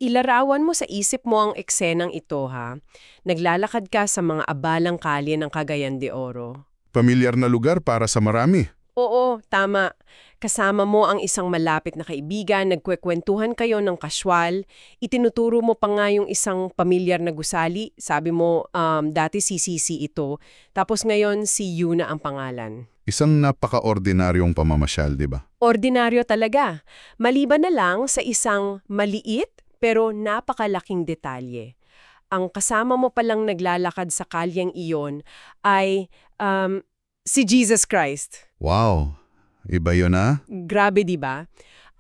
Ilarawan mo sa isip mo ang eksenang ito, ha? Naglalakad ka sa mga abalang kalye ng Cagayan de Oro. Pamilyar na lugar para sa marami. Oo, tama. Kasama mo ang isang malapit na kaibigan, nagkwekwentuhan kayo ng kaswal, itinuturo mo pa nga yung isang pamilyar na gusali, sabi mo dati si Sisi ito, tapos ngayon si Yuna ang pangalan. Isang napaka-ordinaryong pamamasyal, di ba? Ordinaryo talaga. Maliban na lang sa isang maliit pero napakalaking detalye. Ang kasama mo palang naglalakad sa kalyeng iyon ay si Jesus Christ. Wow, iba yun ah. Grabe, di ba?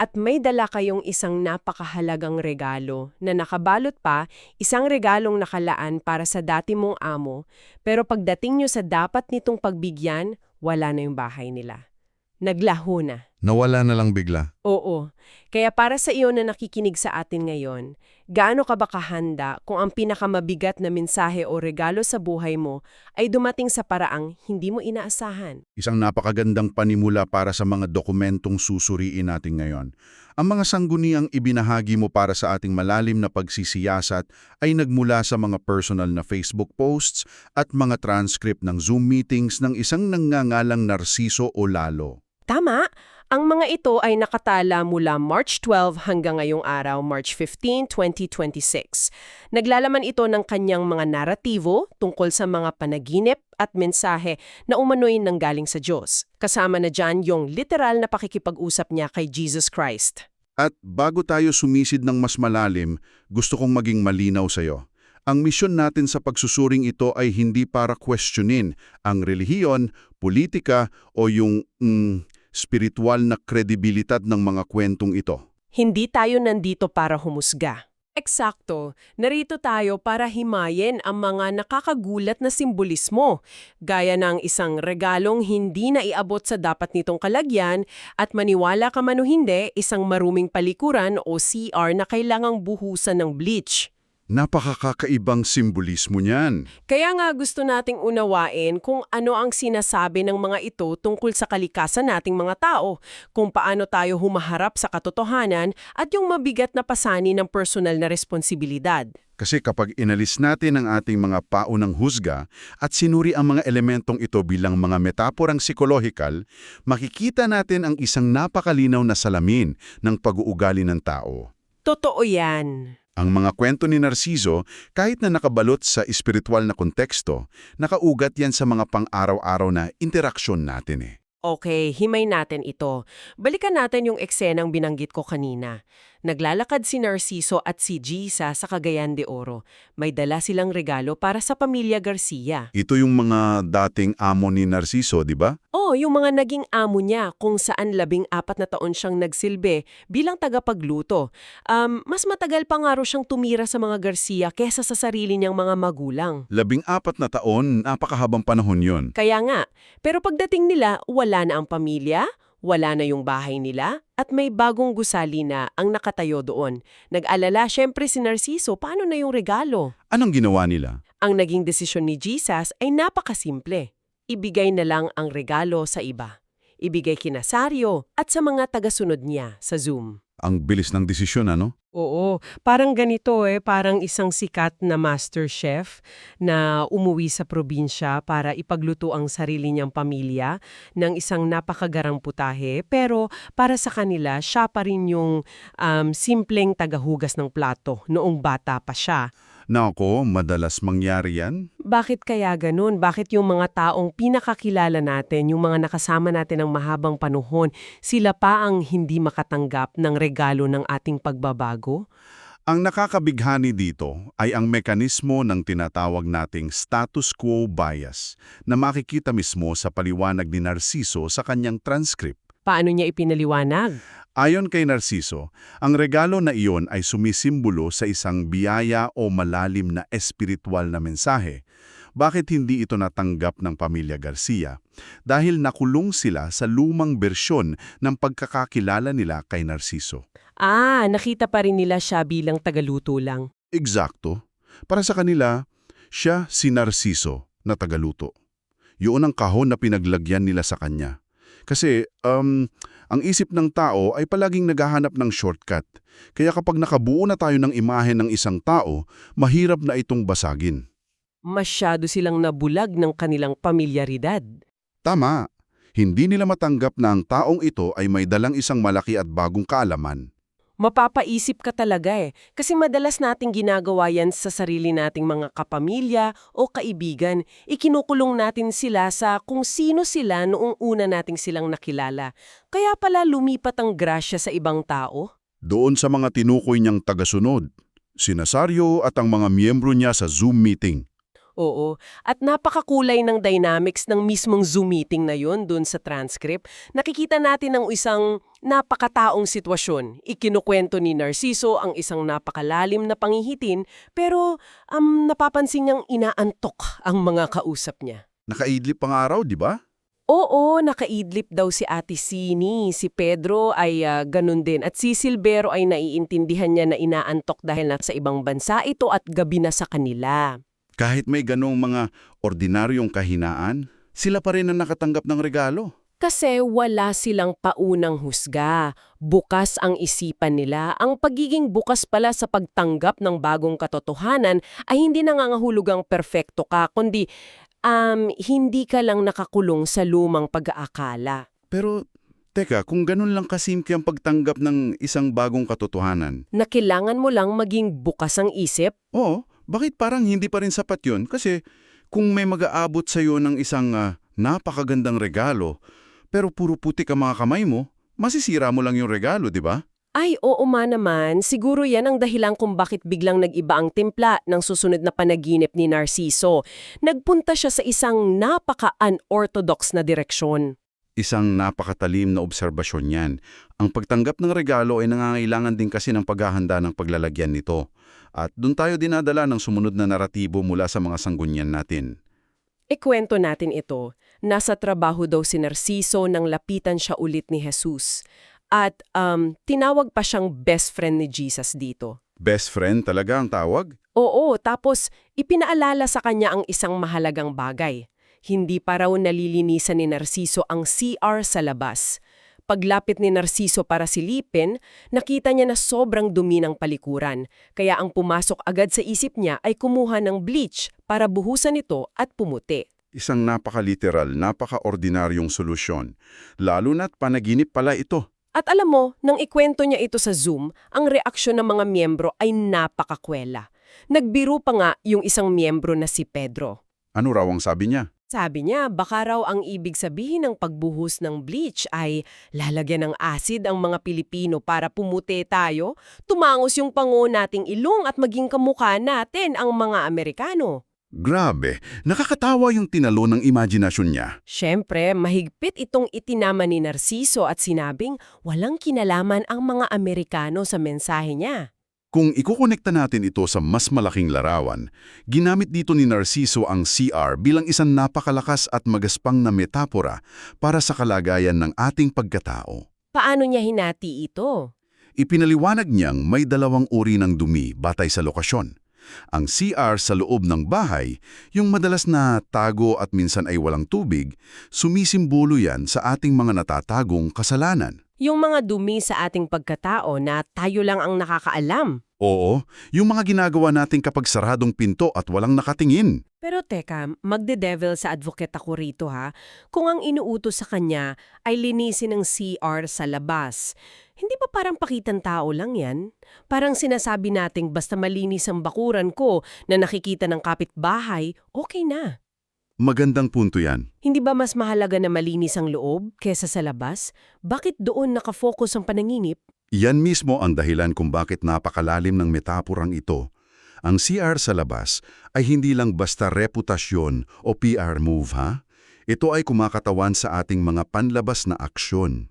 At may dala kayong isang napakahalagang regalo na nakabalot pa, isang regalong nakalaan para sa dati mong amo, pero pagdating nyo sa dapat nitong pagbigyan, wala na yung bahay nila. Naglaho na. Nawala na lang bigla. Oo. Kaya para sa iyo na nakikinig sa atin ngayon, gaano ka ba kahanda kung ang pinakamabigat na mensahe o regalo sa buhay mo ay dumating sa paraang hindi mo inaasahan? Isang napakagandang panimula para sa mga dokumentong susuriin natin ngayon. Ang mga sangguniang ibinahagi mo para sa ating malalim na pagsisiyasat ay nagmula sa mga personal na Facebook posts at mga transcript ng Zoom meetings ng isang nangangalang Narciso o Lalo. Tama! Ang mga ito ay nakatala mula March 12 hanggang ngayong araw, March 15, 2026. Naglalaman ito ng kanyang mga naratibo tungkol sa mga panaginip at mensahe na umano'y nanggaling sa Diyos. Kasama na dyan yung literal na pakikipag-usap niya kay Jesus Christ. At bago tayo sumisid ng mas malalim, gusto kong maging malinaw sa iyo. Ang misyon natin sa pagsusuring ito ay hindi para questionin ang relihiyon, politika o yung spiritual na kredibilidad ng mga kwentong ito. Hindi tayo nandito para humusga. Eksakto, narito tayo para himayin ang mga nakakagulat na simbolismo, gaya ng isang regalong hindi na iabot sa dapat nitong kalagyan at maniwala ka man o hindi, isang maruming palikuran o CR na kailangang buhusan ng bleach. Napakakaibang simbolismo niyan. Kaya nga gusto nating unawain kung ano ang sinasabi ng mga ito tungkol sa kalikasan nating mga tao, kung paano tayo humaharap sa katotohanan at yung mabigat na pasani ng personal na responsibilidad. Kasi kapag inalis natin ang ating mga paunang husga at sinuri ang mga elementong ito bilang mga metaporang psikolohikal, makikita natin ang isang napakalinaw na salamin ng pag-uugali ng tao. Totoo yan. Ang mga kwento ni Narciso, kahit na nakabalot sa espiritual na konteksto, nakaugat yan sa mga pang-araw-araw na interaksyon natin eh. Okay, himay natin ito. Balikan natin yung eksenang binanggit ko kanina. Naglalakad si Narciso at si Gisa sa Cagayan de Oro. May dala silang regalo para sa pamilya Garcia. Ito yung mga dating amo ni Narciso, di ba? Oh, yung mga naging amo niya kung saan 14 na taon siyang nagsilbi bilang tagapagluto. Mas matagal pa nga raw siyang tumira sa mga Garcia kesa sa sarili niyang mga magulang. 14 na taon, napakahabang panahon yon. Kaya nga, pero pagdating nila, wala na ang pamilya, wala na yung bahay nila, at may bagong gusali na ang nakatayo doon. Nag-alala syempre si Narciso, paano na yung regalo? Anong ginawa nila? Ang naging desisyon ni Jesus ay napakasimple. Ibigay na lang ang regalo sa iba. Ibigay kina Sario at sa mga tagasunod niya sa Zoom. Ang bilis ng desisyon, ano? Oo, parang ganito parang isang sikat na master chef na umuwi sa probinsya para ipagluto ang sarili niyang pamilya ng isang napakagarang putahe, pero para sa kanila, siya pa rin yung simpleng tagahugas ng plato noong bata pa siya. Nako, madalas mangyari yan. Bakit kaya ganun? Bakit yung mga taong pinakakilala natin, yung mga nakasama natin ng mahabang panahon, sila pa ang hindi makatanggap ng regalo ng ating pagbabago? Ang nakakabighani dito ay ang mekanismo ng tinatawag nating status quo bias na makikita mismo sa paliwanag ni Narciso sa kanyang transcript. Paano niya ipinaliwanag? Ayon kay Narciso, ang regalo na iyon ay sumisimbolo sa isang biyaya o malalim na espiritual na mensahe. Bakit hindi ito natanggap ng pamilya Garcia? Dahil nakulong sila sa lumang bersyon ng pagkakakilala nila kay Narciso. Nakita pa rin nila siya bilang tagaluto lang. Eksakto. Para sa kanila, siya si Narciso na tagaluto. Yun ang kahon na pinaglagyan nila sa kanya. Kasi, ang isip ng tao ay palaging naghahanap ng shortcut. Kaya kapag nakabuo na tayo ng imahe ng isang tao, mahirap na itong basagin. Masyado silang nabulag ng kanilang pamilyaridad. Tama. Hindi nila matanggap na ang taong ito ay may dalang isang malaki at bagong kaalaman. Mapapaisip ka talaga kasi madalas nating ginagawa yan sa sarili nating mga kapamilya o kaibigan. Ikinukulong natin sila sa kung sino sila noong una nating silang nakilala. Kaya pala lumipat ang grasya sa ibang tao? Doon sa mga tinukoy niyang tagasunod, si Nazario at ang mga miyembro niya sa Zoom meeting. Oo, at napakakulay ng dynamics ng mismong Zoom meeting na yun dun sa transcript. Nakikita natin ang isang napakataong sitwasyon. Ikinukwento ni Narciso ang isang napakalalim na pangihitin pero napapansin niyang inaantok ang mga kausap niya. Nakaidlip pang araw, di ba? Oo, nakaidlip daw si Ate Sini. Si Pedro ay ganun din. At si Silvero ay naiintindihan niya na inaantok dahil nasa ibang bansa ito at gabi na sa kanila. Kahit may ganong mga ordinaryong kahinaan, sila pa rin ang nakatanggap ng regalo. Kasi wala silang paunang husga. Bukas ang isipan nila. Ang pagiging bukas pala sa pagtanggap ng bagong katotohanan ay hindi nangangahulugang perfecto ka, kundi hindi ka lang nakakulong sa lumang pag-aakala. Pero, teka, kung ganun lang kasimple ang pagtanggap ng isang bagong katotohanan. Na kailangan mo lang maging bukas ang isip? Oo, bakit parang hindi pa rin sapat yun? Kasi kung may mag-aabot sa iyo ng isang napakagandang regalo, pero puro putik ang mga kamay mo, masisira mo lang yung regalo, di ba? Ay, oo naman. Siguro yan ang dahilan kung bakit biglang nag-iba ang timpla ng susunod na panaginip ni Narciso. Nagpunta siya sa isang napaka-unorthodox na direksyon. Isang napakatalim na obserbasyon yan. Ang pagtanggap ng regalo ay nangangailangan din kasi ng paghahanda ng paglalagyan nito. At doon tayo dinadala ng sumunod na naratibo mula sa mga sanggunyan natin. Ikwento natin ito. Nasa trabaho daw si Narciso nang lapitan siya ulit ni Jesus. At tinawag pa siyang best friend ni Jesus dito. Best friend talaga ang tawag? Oo, tapos ipinaalala sa kanya ang isang mahalagang bagay. Hindi pa raw nalilinisan ni Narciso ang CR sa labas. Paglapit ni Narciso para silipin, nakita niya na sobrang dumi ng palikuran. Kaya ang pumasok agad sa isip niya ay kumuha ng bleach para buhusan ito at pumuti. Isang napaka-literal, napaka-ordinaryong solusyon. Lalo na't panaginip pala ito. At alam mo, nang ikwento niya ito sa Zoom, ang reaksyon ng mga miyembro ay napakakwela. Nagbiro pa nga yung isang miyembro na si Pedro. Ano raw ang sabi niya? Sabi niya, baka raw ang ibig sabihin ng pagbuhos ng bleach ay lalagyan ng acid ang mga Pilipino para pumuti tayo, tumangos yung pango nating ilong at maging kamukha natin ang mga Amerikano. Grabe, nakakatawa yung tinalo ng imaginasyon niya. Siyempre, mahigpit itong itinama ni Narciso at sinabing walang kinalaman ang mga Amerikano sa mensahe niya. Kung ikukonekta natin ito sa mas malaking larawan, ginamit dito ni Narciso ang CR bilang isang napakalakas at magaspang na metapora para sa kalagayan ng ating pagkatao. Paano niya hinati ito? Ipinaliwanag niyang may dalawang uri ng dumi batay sa lokasyon. Ang CR sa loob ng bahay, yung madalas na tago at minsan ay walang tubig, sumisimbolo yan sa ating mga natatagong kasalanan. Yung mga dumi sa ating pagkatao na tayo lang ang nakakaalam. Oo, yung mga ginagawa natin kapag saradong pinto at walang nakatingin. Pero teka, magde-devil sa advocate ako rito ha. Kung ang inuutos sa kanya ay linisin ng CR sa labas, hindi ba parang pakitang tao lang yan? Parang sinasabi nating basta malinis ang bakuran ko na nakikita ng kapitbahay, okay na. Magandang punto yan. Hindi ba mas mahalaga na malinis ang loob kesa sa labas? Bakit doon nakafocus ang pananginip? Yan mismo ang dahilan kung bakit napakalalim ng metaporang ito. Ang CR sa labas ay hindi lang basta reputasyon o PR move ha? Ito ay kumakatawan sa ating mga panlabas na aksyon.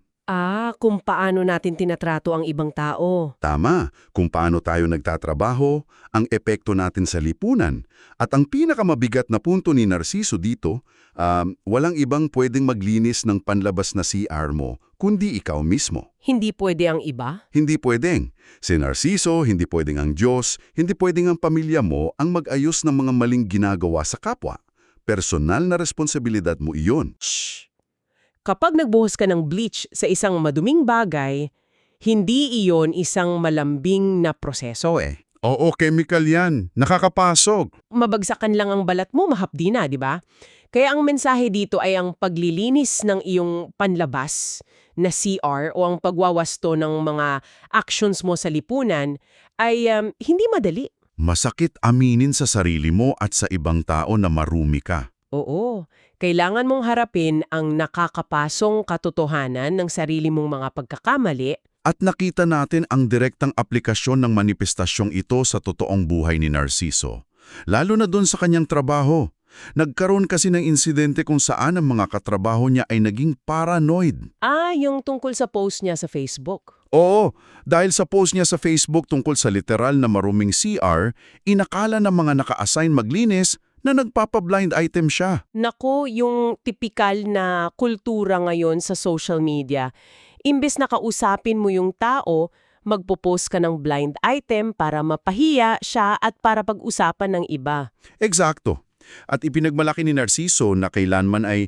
Kung paano natin tinatrato ang ibang tao. Tama, kung paano tayo nagtatrabaho, ang epekto natin sa lipunan. At ang pinakamabigat na punto ni Narciso dito, walang ibang pwedeng maglinis ng panlabas na CR mo, kundi ikaw mismo. Hindi pwede ang iba? Hindi pwedeng. Si Narciso, hindi pwedeng ang Diyos, hindi pwedeng ang pamilya mo ang mag-ayos ng mga maling ginagawa sa kapwa. Personal na responsibilidad mo iyon. Shh! Kapag nagbuhos ka ng bleach sa isang maduming bagay, hindi iyon isang malambing na proseso eh. Oo, chemical yan. Nakakapasok. Mabagsakan lang ang balat mo, mahapdi na, di ba? Kaya ang mensahe dito ay ang paglilinis ng iyong panlabas na CR o ang pagwawasto ng mga actions mo sa lipunan ay hindi madali. Masakit aminin sa sarili mo at sa ibang tao na marumi ka. Oo, kailangan mong harapin ang nakakapasong katotohanan ng sarili mong mga pagkakamali. At nakita natin ang direktang aplikasyon ng manifestasyong ito sa totoong buhay ni Narciso. Lalo na doon sa kanyang trabaho. Nagkaroon kasi ng insidente kung saan ang mga katrabaho niya ay naging paranoid. Yung tungkol sa post niya sa Facebook. Oo, dahil sa post niya sa Facebook tungkol sa literal na maruming CR, inakala ng mga naka-assign maglinis na nagpapa-blind item siya. Nako, yung tipikal na kultura ngayon sa social media. Imbes na kausapin mo yung tao, magpo-post ka ng blind item para mapahiya siya at para pag-usapan ng iba. Eksakto. At ipinagmalaki ni Narciso na kailanman ay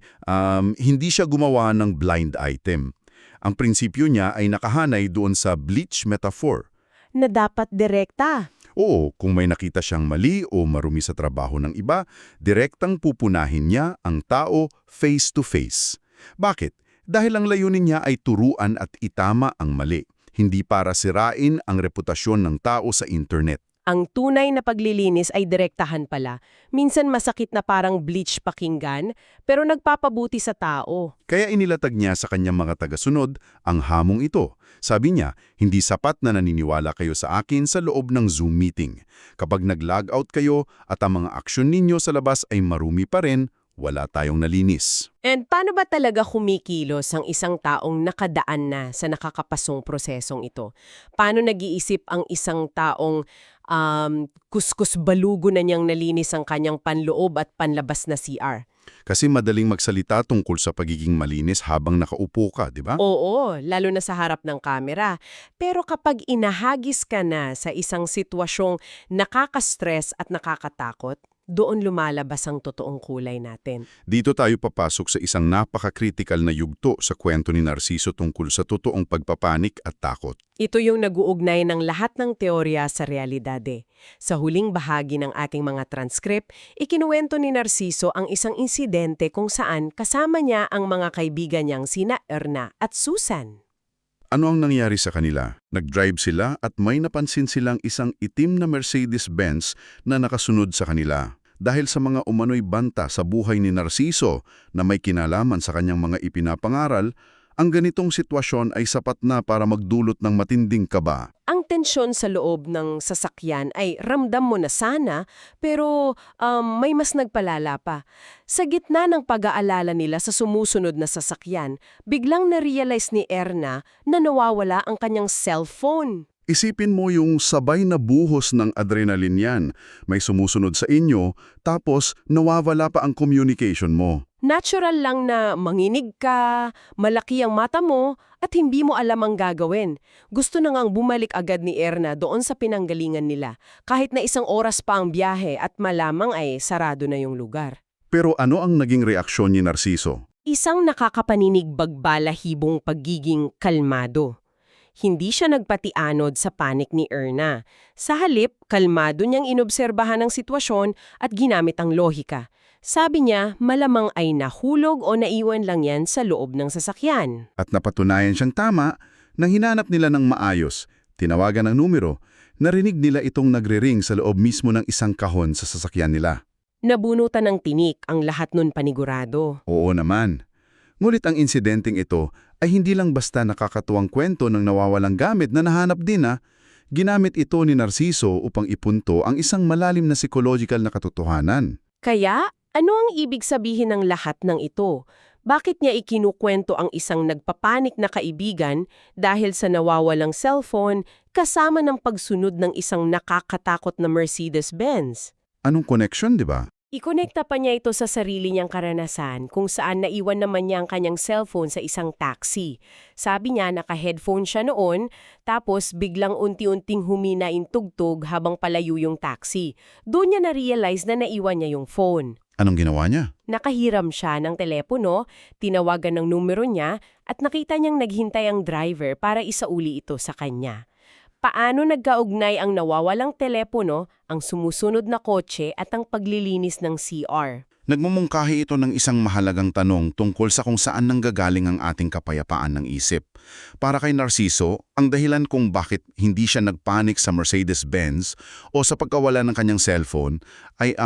hindi siya gumawa ng blind item. Ang prinsipyo niya ay nakahanay doon sa bleach metaphor. Na dapat direkta. Oo, kung may nakita siyang mali o marumi sa trabaho ng iba, direktang pupunahin niya ang tao face to face. Bakit? Dahil ang layunin niya ay turuan at itama ang mali, hindi para sirain ang reputasyon ng tao sa internet. Ang tunay na paglilinis ay direktahan pala. Minsan masakit na parang bleach pakinggan, pero nagpapabuti sa tao. Kaya inilatag niya sa kanyang mga tagasunod ang hamong ito. Sabi niya, hindi sapat na naniniwala kayo sa akin sa loob ng Zoom meeting. Kapag nag-log out kayo at ang mga aksyon ninyo sa labas ay marumi pa rin, wala tayong nalinis. And paano ba talaga kumikilos ang isang taong nakadaan na sa nakakapasong prosesong ito? Paano nag-iisip ang isang taong kuskus balugo na niyang nalinis ang kanyang panloob at panlabas na CR? Kasi madaling magsalita tungkol sa pagiging malinis habang nakaupo ka, di ba? Oo, lalo na sa harap ng kamera. Pero kapag inahagis ka na sa isang sitwasyong nakaka-stress at nakakatakot, doon lumalabas ang totoong kulay natin. Dito tayo papasok sa isang napaka-critical na yugto sa kwento ni Narciso tungkol sa totoong pagpapanik at takot. Ito yung nag-uugnay ng lahat ng teorya sa realidad eh. Sa huling bahagi ng ating mga transcript, ikinuwento ni Narciso ang isang insidente kung saan kasama niya ang mga kaibigan niyang sina Erna at Susan. Ano ang nangyari sa kanila? Nag-drive sila at may napansin silang isang itim na Mercedes-Benz na nakasunod sa kanila. Dahil sa mga umano'y banta sa buhay ni Narciso na may kinalaman sa kanyang mga ipinapangaral, ang ganitong sitwasyon ay sapat na para magdulot ng matinding kaba. Ang tensyon sa loob ng sasakyan ay ramdam mo na sana, pero may mas nagpalala pa. Sa gitna ng pag-aalala nila sa sumusunod na sasakyan, biglang na-realize ni Erna na nawawala ang kanyang cellphone. Isipin mo yung sabay na buhos ng adrenaline yan. May sumusunod sa inyo, tapos nawawala pa ang communication mo. Natural lang na manginig ka, malaki ang mata mo, at hindi mo alam ang gagawin. Gusto na ngang bumalik agad ni Erna doon sa pinanggalingan nila, kahit na isang oras pa ang biyahe at malamang ay sarado na yung lugar. Pero ano ang naging reaksyon ni Narciso? Isang nakakapaninig bagbalahibong pagiging kalmado. Hindi siya nagpatianod sa panik ni Erna. Sa halip, kalmado niyang inobserbahan ang sitwasyon at ginamit ang lohika. Sabi niya, malamang ay nahulog o naiwan lang yan sa loob ng sasakyan. At napatunayan siyang tama nang hinanap nila ng maayos, tinawagan ng numero, narinig nila itong nagre-ring sa loob mismo ng isang kahon sa sasakyan nila. Nabunutan ng tinik ang lahat nun panigurado. Oo naman. Ngunit ang insidenteng ito ay hindi lang basta nakakatuwang kwento ng nawawalang gamit na nahanap din ginamit ito ni Narciso upang ipunto ang isang malalim na psychological na katotohanan. Kaya, ano ang ibig sabihin ng lahat ng ito? Bakit niya ikinukwento ang isang nagpapanik na kaibigan dahil sa nawawalang cellphone kasama ng pagsunod ng isang nakakatakot na Mercedes-Benz? Anong connection, di ba? Ikonekta pa niya ito sa sarili niyang karanasan kung saan naiwan naman niya ang kanyang cellphone sa isang taxi. Sabi niya naka-headphone siya noon, tapos biglang unti-unting humina yung tugtog habang palayo yung taxi. Doon niya na-realize na naiwan niya yung phone. Anong ginawa niya? Nakahiram siya ng telepono, tinawagan ng numero niya, at nakita niyang naghintay ang driver para isauli ito sa kanya. Paano nagkaugnay ang nawawalang telepono, ang sumusunod na kotse at ang paglilinis ng CR? Nagmumungkahi ito ng isang mahalagang tanong tungkol sa kung saan nanggagaling ang ating kapayapaan ng isip. Para kay Narciso, ang dahilan kung bakit hindi siya nagpanik sa Mercedes-Benz o sa pagkawala ng kanyang cellphone ay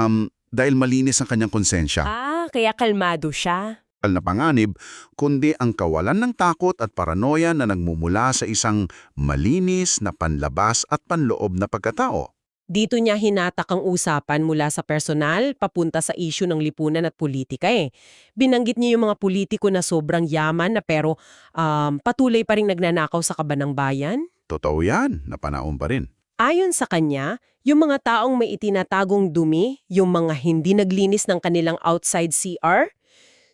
dahil malinis ang kanyang konsensya. Kaya kalmado siya. Na panganib, kundi ang kawalan ng takot at paranoia na nagmumula sa isang malinis na panlabas at panloob na pagkatao. Dito niya hinatak ang usapan mula sa personal papunta sa issue ng lipunan at politika eh. Binanggit niya yung mga politiko na sobrang yaman na pero patuloy pa rin nagnanakaw sa kaban ng bayan. Totoo yan, napanaon pa rin. Ayon sa kanya, yung mga taong may itinatagong dumi, yung mga hindi naglinis ng kanilang outside CR,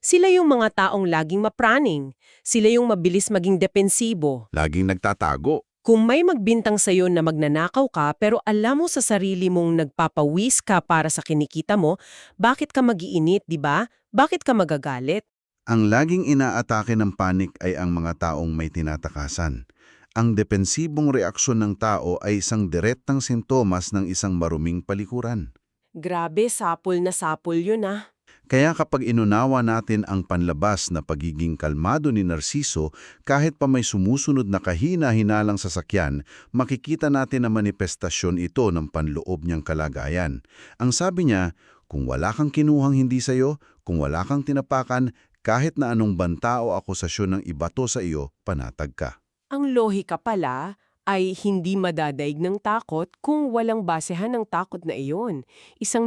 sila yung mga taong laging mapraning, sila yung mabilis maging depensibo. Laging nagtatago. Kung may magbintang sa'yo na magnanakaw ka pero alam mo sa sarili mong nagpapawis ka para sa kinikita mo, bakit ka mag-iinit, di ba? Bakit ka magagalit? Ang laging inaatake ng panik ay ang mga taong may tinatakasan. Ang depensibong reaksyon ng tao ay isang direktang sintomas ng isang maruming palikuran. Grabe, sapul na sapul yun ah. Kaya kapag inunawa natin ang panlabas na pagiging kalmado ni Narciso, kahit pa may sumusunod na kahina-hinalang sasakyan, makikita natin na manifestasyon ito ng panloob niyang kalagayan. Ang sabi niya, kung wala kang kinuhang hindi sa'yo, kung wala kang tinapakan, kahit na anong banta o akusasyon ng ibato sa iyo, panatag ka. Ang lohika pala ay hindi madadaig ng takot kung walang basehan ng takot na iyon. Isang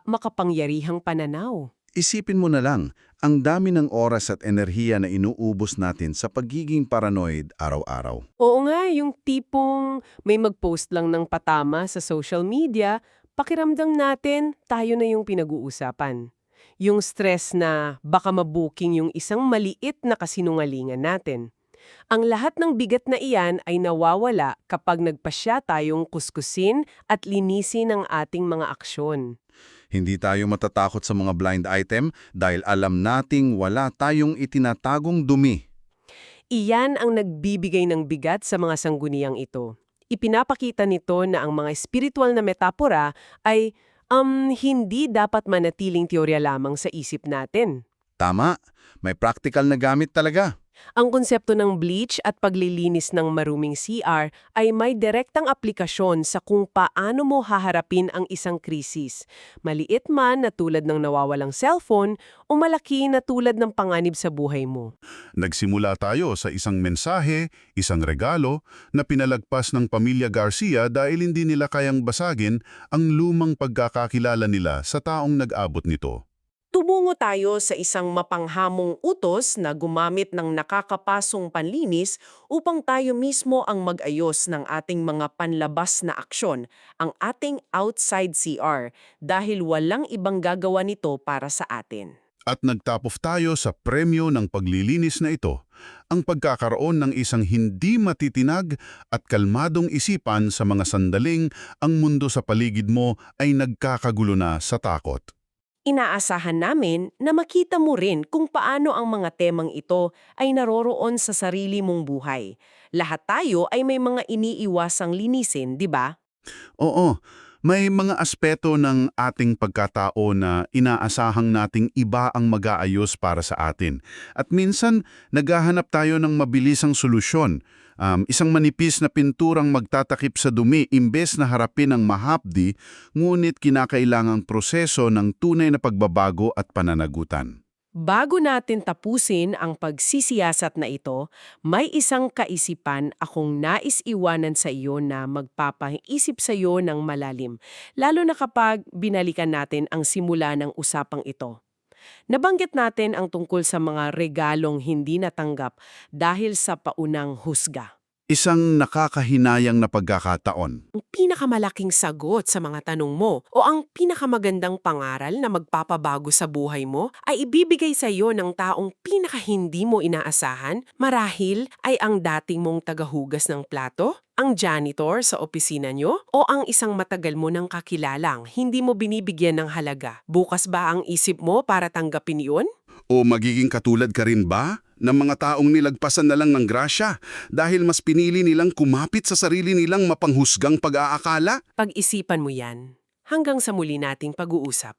makapangyarihang pananaw. Isipin mo na lang, ang dami ng oras at enerhiya na inuubos natin sa pagiging paranoid araw-araw. Oo nga, yung tipong may mag-post lang ng patama sa social media, pakiramdam natin tayo na yung pinag-uusapan. Yung stress na baka mabuking yung isang maliit na kasinungalingan natin. Ang lahat ng bigat na iyan ay nawawala kapag nagpasya tayong kuskusin at linisin ang ating mga aksyon. Hindi tayo matatakot sa mga blind item dahil alam nating wala tayong itinatagong dumi. Iyan ang nagbibigay ng bigat sa mga sangguniang ito. Ipinapakita nito na ang mga espiritual na metapora ay hindi dapat manatiling teorya lamang sa isip natin. Tama, may practical na gamit talaga. Ang konsepto ng bleach at paglilinis ng maruming CR ay may direktang aplikasyon sa kung paano mo haharapin ang isang krisis. Maliit man na tulad ng nawawalang cellphone o malaki na tulad ng panganib sa buhay mo. Nagsimula tayo sa isang mensahe, isang regalo, na pinalagpas ng pamilya Garcia dahil hindi nila kayang basagin ang lumang pagkakakilala nila sa taong nag-abot nito. Tumungo tayo sa isang mapanghamong utos na gumamit ng nakakapasong panlinis upang tayo mismo ang mag-ayos ng ating mga panlabas na aksyon, ang ating outside CR, dahil walang ibang gagawa nito para sa atin. At nagtap off tayo sa premyo ng paglilinis na ito, ang pagkakaroon ng isang hindi matitinag at kalmadong isipan sa mga sandaling ang mundo sa paligid mo ay nagkakagulo na sa takot. Inaasahan namin na makita mo rin kung paano ang mga temang ito ay naroroon sa sarili mong buhay. Lahat tayo ay may mga iniiwasang linisin, di ba? Oo, may mga aspeto ng ating pagkatao na inaasahang nating iba ang mag-aayos para sa atin. At minsan, naghahanap tayo ng mabilisang solusyon. Isang manipis na pinturang magtatakip sa dumi imbes na harapin ang mahapdi, ngunit kinakailangang proseso ng tunay na pagbabago at pananagutan. Bago natin tapusin ang pagsisiyasat na ito, may isang kaisipan akong nais iwanan sa iyo na magpapaisip sa iyo ng malalim, lalo na kapag binalikan natin ang simula ng usapang ito. Nabanggit natin ang tungkol sa mga regalong hindi natanggap dahil sa paunang husga. Isang nakakahinayang na pagkakataon. Ang pinakamalaking sagot sa mga tanong mo o ang pinakamagandang pangaral na magpapabago sa buhay mo ay ibibigay sa iyo ng taong pinakahindi mo inaasahan, marahil ay ang dating mong tagahugas ng plato, ang janitor sa opisina nyo, o ang isang matagal mo ng kakilalang hindi mo binibigyan ng halaga. Bukas ba ang isip mo para tanggapin yun? O magiging katulad ka rin ba ng mga taong nilagpasan na lang ng grasya dahil mas pinili nilang kumapit sa sarili nilang mapanghusgang pag-aakala? Pag-isipan mo yan. Hanggang sa muli nating pag-uusap.